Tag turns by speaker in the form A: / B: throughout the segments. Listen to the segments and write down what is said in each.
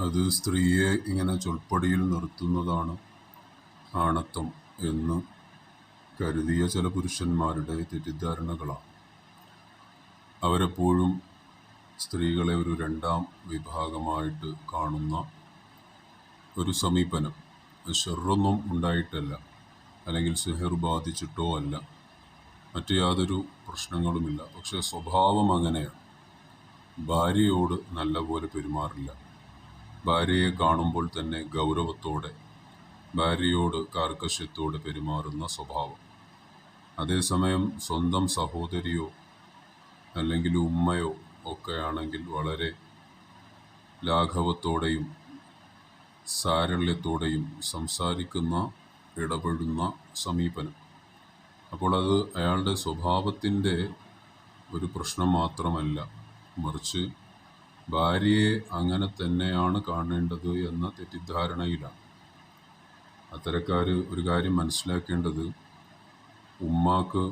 A: അത് സ്ത്രീയെ ഇങ്ങനെ ചൊൽപ്പടിയിൽ നിർത്തുന്നതാണ് ആണത്വം എന്ന് കരുതിയ ചില പുരുഷന്മാരുടെ തെറ്റിദ്ധാരണകളാണ്. അവരെപ്പോഴും സ്ത്രീകളെ ഒരു രണ്ടാം വിഭാഗമായിട്ട് കാണുന്ന ഒരു സമീപനം. ഷെറൊന്നും ഉണ്ടായിട്ടല്ല, അല്ലെങ്കിൽ സിഹർ ബാധിച്ചിട്ടോ അല്ല, മറ്റു യാതൊരു പ്രശ്നങ്ങളുമില്ല. പക്ഷെ സ്വഭാവം അങ്ങനെയാണ്. ഭാര്യയോട് നല്ലപോലെ പെരുമാറില്ല. ഭാര്യയെ കാണുമ്പോൾ തന്നെ ഗൗരവത്തോടെ, ഭാര്യയോട് കാർക്കശ്യത്തോടെ പെരുമാറുന്ന സ്വഭാവം. അതേസമയം സ്വന്തം സഹോദരിയോ അല്ലെങ്കിൽ ഉമ്മയോ ഒക്കെ ആണെങ്കിൽ വളരെ ലാഘവത്തോടെയും സാരള്യത്തോടെയും സംസാരിക്കുന്ന, ഇടപെടുന്ന സമീപനം. അപ്പോൾ അത് അയാളുടെ സ്വഭാവത്തിൻ്റെ ഒരു പ്രശ്നം മാത്രമല്ല, മറിച്ച് ഭാര്യയെ അങ്ങനെ തന്നെയാണ് കാണേണ്ടത് എന്ന തെറ്റിദ്ധാരണയിലാണ്. അത്തരക്കാർ ഒരു കാര്യം മനസ്സിലാക്കേണ്ടത്, ഉമ്മാക്ക്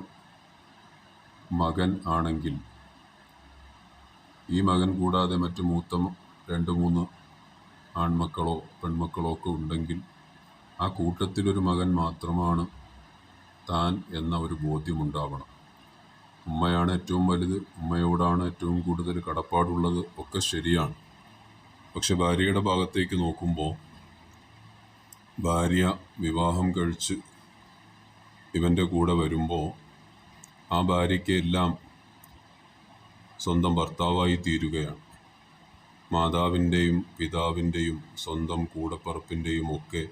A: മകൻ ആണെങ്കിൽ ഈ മകൻ കൂടാതെ മറ്റു മൂത്ത 2-3 ആൺമക്കളോ പെൺമക്കളോ ഒക്കെ ഉണ്ടെങ്കിൽ ആ കൂട്ടത്തിലൊരു മകൻ മാത്രമാണ് താൻ എന്ന ഒരു ബോധ്യമുണ്ടാവണം. ഉമ്മയാണ് ഏറ്റവും വലുത്, ഉമ്മയോടാണ് ഏറ്റവും കൂടുതൽ കടപ്പാടുള്ളത്, ഒക്കെ ശരിയാണ്. പക്ഷെ ഭാര്യയുടെ ഭാഗത്തേക്ക് നോക്കുമ്പോൾ, ഭാര്യ വിവാഹം കഴിച്ച് ഇവൻ്റെ കൂടെ വരുമ്പോൾ ആ ഭാര്യയ്ക്ക് എല്ലാം സ്വന്തം ഭർത്താവായി തീരുകയാണ്. മാതാവിൻ്റെയും പിതാവിൻ്റെയും സ്വന്തം കൂടപ്പറപ്പിൻ്റെയും ഒക്കെ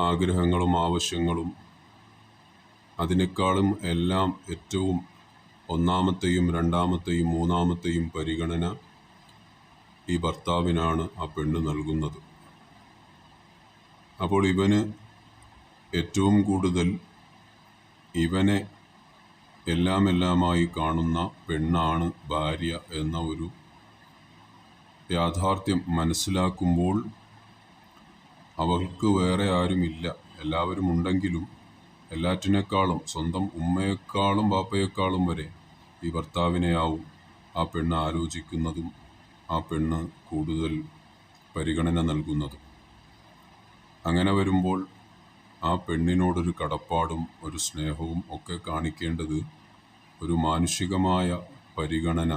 A: ആഗ്രഹങ്ങളും ആവശ്യങ്ങളും, അതിനേക്കാളും എല്ലാം ഏറ്റവും ഒന്നാമത്തെയും രണ്ടാമത്തെയും മൂന്നാമത്തെയും പരിഗണന ഈ ഭർത്താവിനാണ് ആ പെണ്ണ് നൽകുന്നത്. അപ്പോൾ ഇവന് ഏറ്റവും കൂടുതൽ ഇവനെ എല്ലാമായി കാണുന്ന പെണ്ണാണ് ഭാര്യ എന്ന ഒരു യാഥാർത്ഥ്യം മനസ്സിലാക്കുമ്പോൾ, അവൾക്ക് വേറെ ആരുമില്ല, എല്ലാവരും ഉണ്ടെങ്കിലും എല്ലാറ്റിനേക്കാളും, സ്വന്തം ഉമ്മയെക്കാളും ബാപ്പയെക്കാളും വരെ ഈ ഭർത്താവിനെയാവും ആ പെണ്ണ് ആലോചിക്കുന്നതും ആ പെണ്ണ് കൂടുതൽ പരിഗണന നൽകുന്നതും. അങ്ങനെ വരുമ്പോൾ ആ പെണ്ണിനോടൊരു കടപ്പാടും ഒരു സ്നേഹവും ഒക്കെ കാണിക്കേണ്ടത് ഒരു മാനുഷികമായ പരിഗണന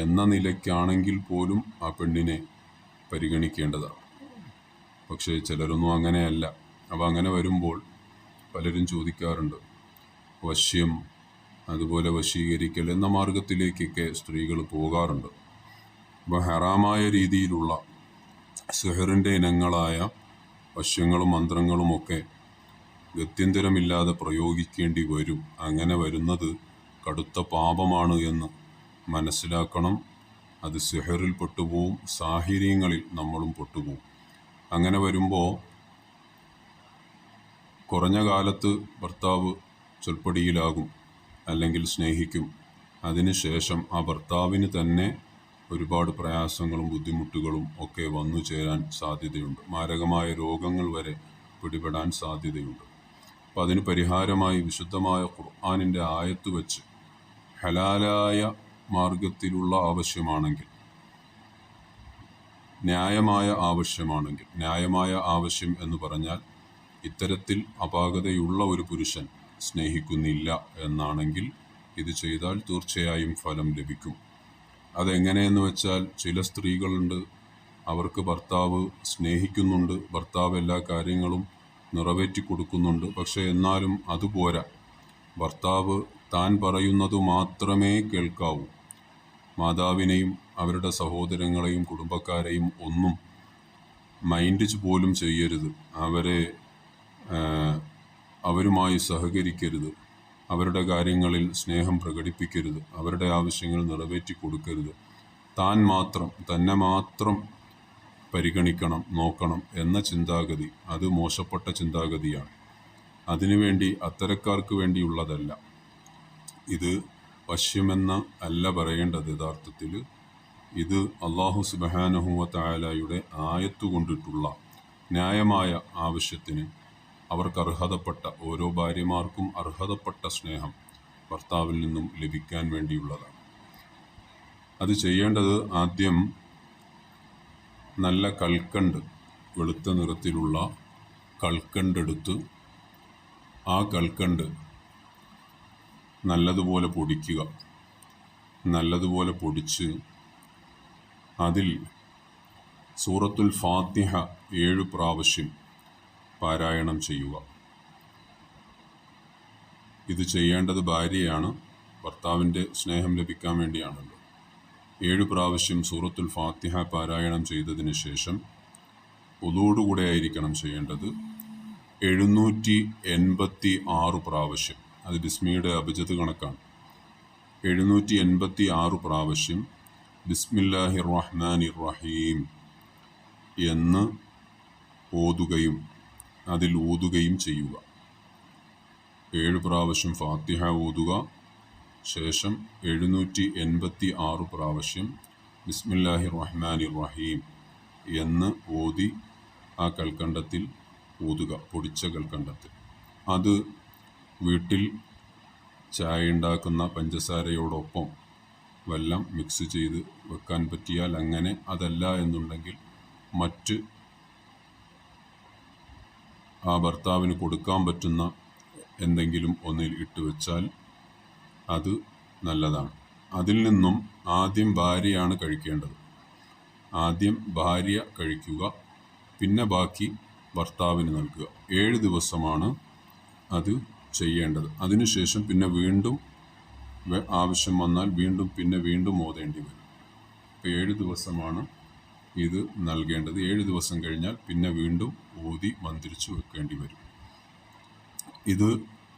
A: എന്ന നിലയ്ക്കാണെങ്കിൽ പോലും ആ പെണ്ണിനെ പരിഗണിക്കേണ്ടതാണ്. പക്ഷേ ചിലരൊന്നും അങ്ങനെയല്ല. അപ്പോൾ അങ്ങനെ വരുമ്പോൾ പലരും ചോദിക്കാറുണ്ട്, വശ്യം, അതുപോലെ വശീകരിക്കൽ എന്ന മാർഗത്തിലേക്കൊക്കെ സ്ത്രീകൾ പോകാറുണ്ട്. അപ്പോൾ ഹറാമായ രീതിയിലുള്ള സിഹറിൻ്റെ ഇനങ്ങളായ വശ്യങ്ങളും മന്ത്രങ്ങളുമൊക്കെ ഗത്യന്തരമില്ലാതെ പ്രയോഗിക്കേണ്ടി വരും. അങ്ങനെ വരുന്നത് കടുത്ത പാപമാണ് എന്ന് മനസ്സിലാക്കണം. അത് സിഹറിൽ പെട്ടുപോവും, സാഹിര്യങ്ങളിൽ നമ്മളും പെട്ടുപോവും. അങ്ങനെ വരുമ്പോൾ കുറഞ്ഞ കാലത്ത് ഭർത്താവ് ചൊൽപ്പടിയിലാകും, അല്ലെങ്കിൽ സ്നേഹിക്കും. അതിനുശേഷം ആ ഭർത്താവിന് തന്നെ ഒരുപാട് പ്രയാസങ്ങളും ബുദ്ധിമുട്ടുകളും ഒക്കെ വന്നു ചേരാൻ സാധ്യതയുണ്ട്. മാരകമായ രോഗങ്ങൾ വരെ പിടിപെടാൻ സാധ്യതയുണ്ട്. അപ്പം അതിന് പരിഹാരമായി വിശുദ്ധമായ ഖുർആനിൻ്റെ ആയത്ത് വെച്ച് ഹലാലായ മാർഗത്തിലുള്ള ആവശ്യമാണെങ്കിൽ, ന്യായമായ ആവശ്യമാണെങ്കിൽ, ന്യായമായ ആവശ്യം എന്ന് പറഞ്ഞാൽ ഇത്തരത്തിൽ അപാകതയുള്ള ഒരു പുരുഷൻ സ്നേഹിക്കുന്നില്ല എന്നാണെങ്കിൽ ഇത് ചെയ്താൽ തീർച്ചയായും ഫലം ലഭിക്കും. അതെങ്ങനെയെന്ന് വെച്ചാൽ, ചില സ്ത്രീകളുണ്ട്, അവർക്ക് ഭർത്താവ് സ്നേഹിക്കുന്നുണ്ട്, ഭർത്താവ് എല്ലാ കാര്യങ്ങളും നിറവേറ്റി കൊടുക്കുന്നുണ്ട്. പക്ഷെ എന്നാലും അതുപോരാ, ഭർത്താവ് താൻ പറയുന്നത് മാത്രമേ കേൾക്കാവൂ. മാതാവിനെയും അവരുടെ സഹോദരങ്ങളെയും കുടുംബക്കാരെയും ഒന്നും മൈൻഡ് പോലും ചെയ്യരുത്, അവരുമായി സഹകരിക്കരുത്, അവരുടെ കാര്യങ്ങളിൽ സ്നേഹം പ്രകടിപ്പിക്കരുത്, അവരുടെ ആവശ്യങ്ങൾ നിറവേറ്റി കൊടുക്കരുത്. തന്നെ മാത്രം പരിഗണിക്കണം, നോക്കണം എന്ന ചിന്താഗതി, അത് മോശപ്പെട്ട ചിന്താഗതിയാണ്. അതിനുവേണ്ടി, അത്തരക്കാർക്ക് വേണ്ടിയുള്ളതല്ല ഇത്. വശ്യമെന്ന് അല്ല പറയേണ്ടത്. യഥാർത്ഥത്തിൽ ഇത് അല്ലാഹു സുബ്ഹാനഹു വ തആലയുടെ ആയത്ത് കൊണ്ടിട്ടുള്ള ന്യായമായ ആവശ്യത്തിന് അവർക്ക് അർഹതപ്പെട്ട, ഓരോ ഭാര്യമാർക്കും അർഹതപ്പെട്ട സ്നേഹം ഭർത്താവിൽ നിന്നും ലഭിക്കാൻ വേണ്ടിയുള്ളതാണ്. അത് ചെയ്യേണ്ടത് ആദ്യം നല്ല കൽക്കണ്ട്, വെളുത്ത നിറത്തിലുള്ള കൽക്കണ്ടെടുത്ത് ആ കൽക്കണ്ട് നല്ലതുപോലെ പൊടിക്കുക. നല്ലതുപോലെ പൊടിച്ച് അതിൽ സൂറത്തുൽ ഫാത്തിഹ 7 പ്രാവശ്യം പാരായണം ചെയ്യുക. ഇത് ചെയ്യേണ്ടത് ഭാര്യയാണ്, ഭർത്താവിൻ്റെ സ്നേഹം ലഭിക്കാൻ വേണ്ടിയാണല്ലോ. 7 പ്രാവശ്യം സൂറത്തുൽ ഫാത്തിഹ പാരായണം ചെയ്തതിന് ശേഷം ഉദൂയോടുകൂടെ ആയിരിക്കണം ചെയ്യേണ്ടത്. 786 പ്രാവശ്യം, അത് ബിസ്മിയുടെ അബജദ് കണക്കാണ്. 786 പ്രാവശ്യം ബിസ്മില്ലാഹിർ റഹ്മാനിർ റഹീം എന്ന് ഓതുകയും അതിൽ ഊതുകയും ചെയ്യുക. 7 പ്രാവശ്യം ഫാത്തിഹ ഓതുക, ശേഷം 786 പ്രാവശ്യം ബിസ്മില്ലാഹിർ റഹ്മാനിർ റഹീം എന്ന് ഓതി ആ കൽക്കണ്ടത്തിൽ ഊതുക, പൊടിച്ച കൽക്കണ്ടത്തിൽ. അത് വീട്ടിൽ ചായ ഉണ്ടാക്കുന്ന പഞ്ചസാരയോടൊപ്പം വെള്ളം മിക്സ് ചെയ്ത് വെക്കാൻ പറ്റിയാൽ അങ്ങനെ, അതല്ല എന്നുണ്ടെങ്കിൽ മറ്റ് ആ ഭർത്താവിന് കൊടുക്കാൻ പറ്റുന്ന എന്തെങ്കിലും ഒന്നിൽ ഇട്ട് വെച്ചാൽ അത് നല്ലതാണ്. അതിൽ നിന്നും ആദ്യം ഭാര്യയാണ് കഴിക്കേണ്ടത്. ആദ്യം ഭാര്യ കഴിക്കുക, പിന്നെ ബാക്കി ഭർത്താവിന് നൽകുക. 7 ദിവസമാണ് അത് ചെയ്യേണ്ടത്. അതിനുശേഷം പിന്നെ വീണ്ടും ആവശ്യം വന്നാൽ വീണ്ടും ഓതേണ്ടി വരും. ഇപ്പോൾ 7 ദിവസമാണ് ഇത് നൽകേണ്ടത്. 7 ദിവസം കഴിഞ്ഞാൽ പിന്നെ വീണ്ടും ഊതി മന്ത്രിച്ചു വെക്കേണ്ടി വരും. ഇത്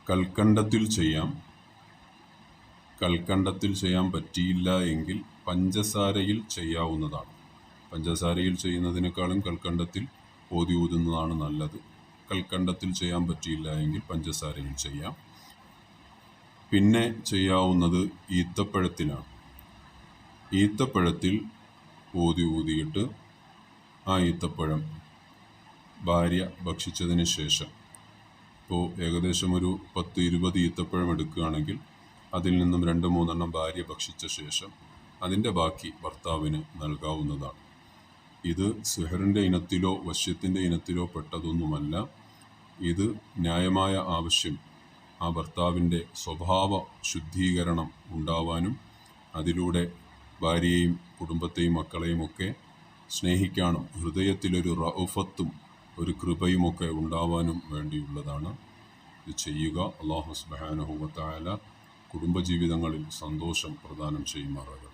A: കൽക്കണ്ടത്തിൽ ചെയ്യാം. കൽക്കണ്ടത്തിൽ ചെയ്യാൻ പറ്റിയില്ല എങ്കിൽ പഞ്ചസാരയിൽ ചെയ്യാവുന്നതാണ്. പഞ്ചസാരയിൽ ചെയ്യുന്നതിനേക്കാളും കൽക്കണ്ടത്തിൽ ഓതി ഊതുന്നതാണ് നല്ലത്. കൽക്കണ്ടത്തിൽ ചെയ്യാൻ പറ്റിയില്ല എങ്കിൽ പഞ്ചസാരയിൽ ചെയ്യാം. പിന്നെ ചെയ്യാവുന്നത് ഈത്തപ്പഴത്തിലാണ്. ഈത്തപ്പഴത്തിൽ ഊതിയിട്ട് ആ ഈത്തപ്പഴം ഭാര്യ ഭക്ഷിച്ചതിന് ശേഷം, ഇപ്പോൾ ഏകദേശം ഒരു 10-20 ഈത്തപ്പഴം എടുക്കുകയാണെങ്കിൽ അതിൽ നിന്നും 2-3 ഭാര്യ ഭക്ഷിച്ച ശേഷം അതിൻ്റെ ബാക്കി ഭർത്താവിന് നൽകാവുന്നതാണ്. ഇത് സിഹറിൻ്റെ ഇനത്തിലോ വശ്യത്തിൻ്റെ ഇനത്തിലോ പെട്ടതൊന്നുമല്ല. ഇത് ന്യായമായ ആവശ്യം, ആ ഭർത്താവിൻ്റെ സ്വഭാവ ശുദ്ധീകരണം ഉണ്ടാവാനും അതിലൂടെ ഭാര്യയെയും കുടുംബത്തെയും മക്കളെയും ഒക്കെ സ്നേഹിക്കാനും ഹൃദയത്തിലൊരു റഅഫത്തും ഒരു കൃപയുമൊക്കെ ഉണ്ടാവാനും വേണ്ടിയുള്ളതാണ്. ഇത് ചെയ്യുക. അല്ലാഹു സുബ്ഹാനഹു വ തആല കുടുംബജീവിതങ്ങളിൽ സന്തോഷം പ്രദാനം ചെയ്യുമാറാകട്ടെ.